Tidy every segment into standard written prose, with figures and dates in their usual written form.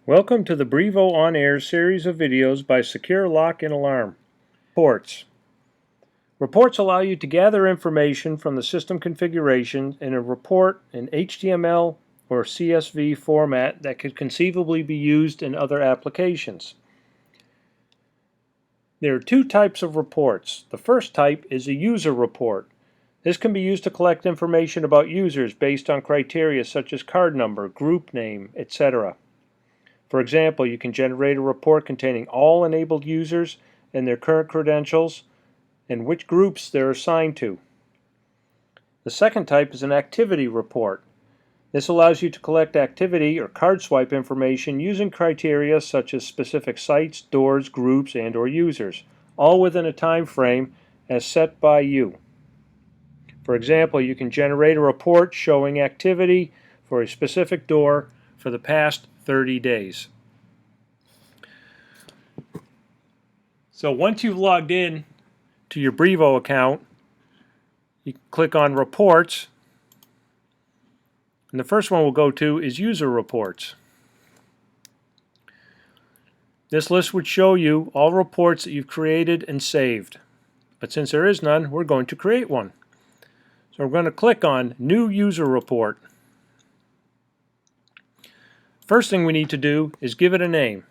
Welcome to the Brivo On Air series of videos by Secure Lock and Alarm. Reports. Reports allow you to gather information from the system configuration in a report in HTML or CSV format that could conceivably be used in other applications. There are two types of reports. The first type is a user report. This can be used to collect information about users based on criteria such as card number, group name, etc. For example, you can generate a report containing all enabled users and their current credentials and which groups they're assigned to. The second type is an activity report. This allows you to collect activity or card swipe information using criteria such as specific sites, doors, groups, and/or users, all within a time frame as set by you. For example, you can generate a report showing activity for a specific door for the past 30 days. So once you've logged in to your Brivo account, you click on Reports, and the first one we'll go to is User Reports. This list would show you all reports that you've created and saved, but since there is none, we're going to create one. So we're going to click on New User Report. First thing we need to do is give it a name.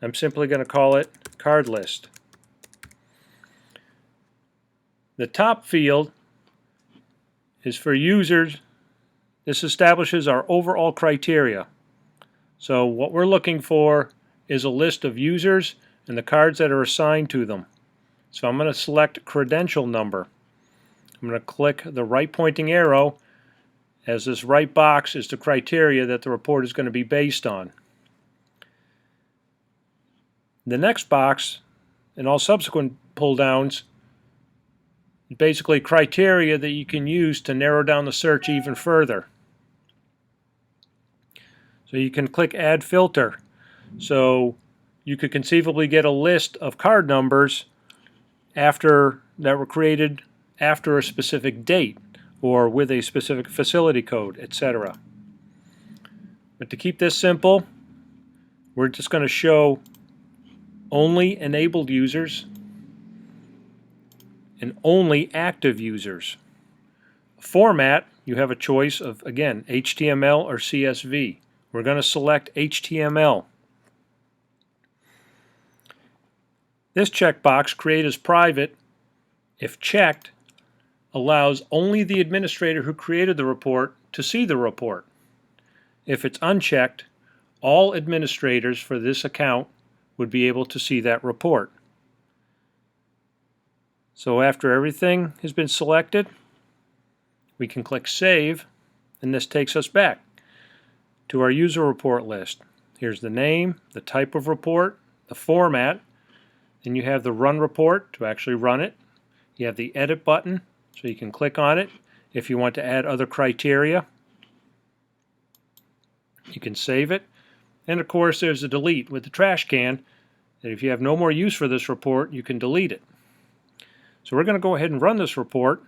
I'm simply going to call it Card List. The top field is for users. This establishes our overall criteria. So what we're looking for is a list of users and the cards that are assigned to them. So I'm going to select credential number. I'm going to click the right pointing arrow, as this right box is the criteria that the report is going to be based on. The next box and all subsequent pull downs is basically criteria that you can use to narrow down the search even further. So you can click Add Filter. So you could conceivably get a list of card numbers that were created after a specific date or with a specific facility code, etc. But to keep this simple, we're just going to show only enabled users and only active users. Format, you have a choice of, again, HTML or CSV. We're going to select HTML. This checkbox, Create as Private, if checked, allows only the administrator who created the report to see the report. If it's unchecked, all administrators for this account would be able to see that report. So after everything has been selected, we can click Save, and this takes us back to our user report list. Here's the name, the type of report, the format, and you have the Run Report to actually run it. You have the Edit button, so you can click on it if you want to add other criteria. You can save it. And of course there's a delete with the trash can, that if you have no more use for this report, you can delete it. So we're going to go ahead and run this report.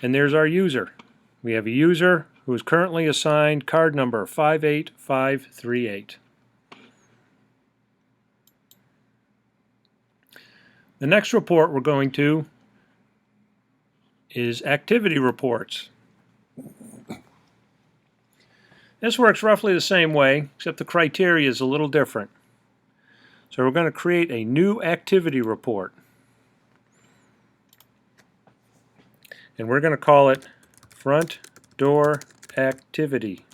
And there's our user. We have a user who is currently assigned card number 58538. The next report we're going to is activity reports. This works roughly the same way, except the criteria is a little different. So we're going to create a new activity report. And we're going to call it Front Door Activity.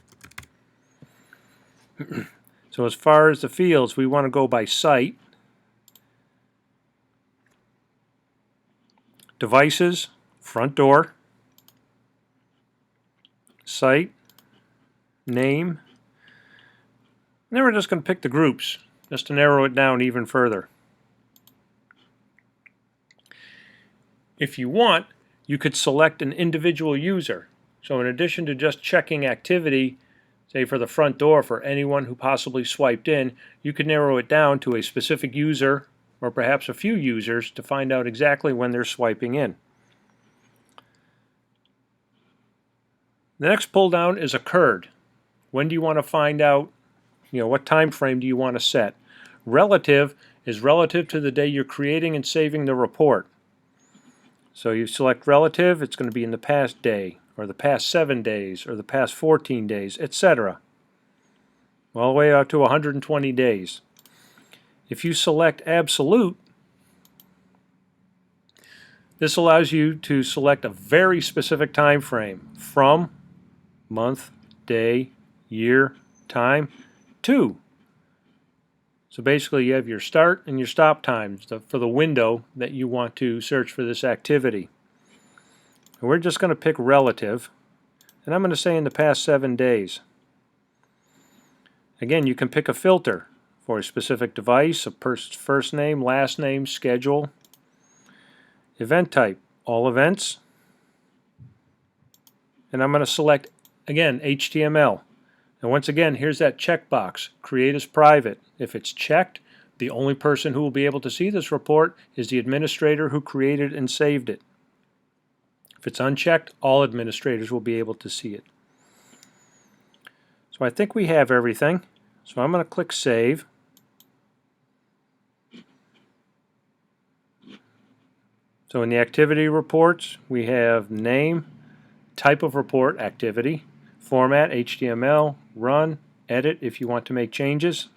So as far as the fields, we want to go by site, devices, front door, site, name, and then we're just going to pick the groups just to narrow it down even further. If you want, you could select an individual user. So in addition to just checking activity, say for the front door for anyone who possibly swiped in, you could narrow it down to a specific user or perhaps a few users to find out exactly when they're swiping in. The next pull down is occurred. When do you want to find out, what time frame do you want to set? Relative is relative to the day you're creating and saving the report. So you select relative, it's going to be in the past day, or the past 7 days, or the past 14 days, etc. All the way out to 120 days. If you select absolute, this allows you to select a very specific time frame from month, day, year, time, to. So basically you have your start and your stop times for the window that you want to search for this activity. And we're just going to pick relative, and I'm going to say in the past 7 days. Again, you can pick a filter for a specific device, a person's first name, last name, schedule. Event type, all events. And I'm going to select, again, HTML. And once again, here's that checkbox, create as private. If it's checked, the only person who will be able to see this report is the administrator who created and saved it. If it's unchecked, all administrators will be able to see it. So I think we have everything. So I'm going to click Save. So in the activity reports, we have name, type of report, activity, format, HTML, run, edit if you want to make changes.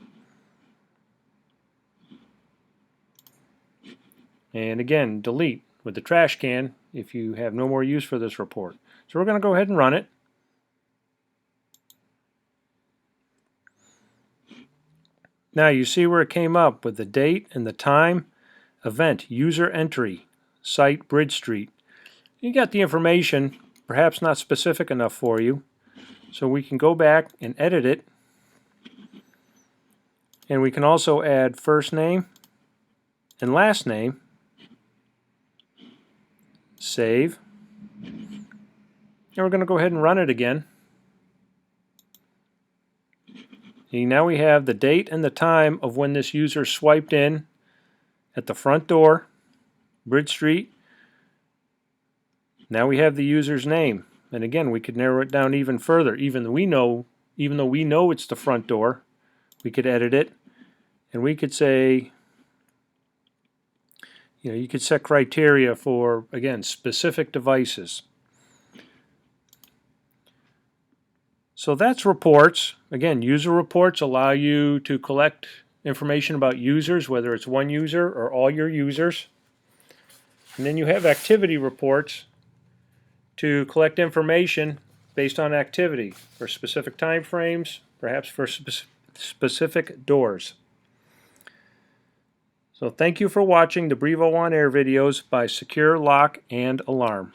And again, delete with the trash can if you have no more use for this report. So we're going to go ahead and run it. Now you see where it came up with the date and the time, event, user entry, site, Bridge Street. You got the information, perhaps not specific enough for you, so we can go back and edit it. And we can also add first name and last name. Save. And we're going to go ahead and run it again. And now we have the date and the time of when this user swiped in at the front door, Bridge Street. Now we have the user's name. And again, we could narrow it down even further. Even though we know it's the front door, we could edit it. And we could say, you could set criteria for, again, specific devices. So that's reports. Again, user reports allow you to collect information about users, whether it's one user or all your users. And then you have activity reports to collect information based on activity for specific time frames, perhaps for specific doors. So thank you for watching the Brivo On Air videos by Secure, Lock, and Alarm.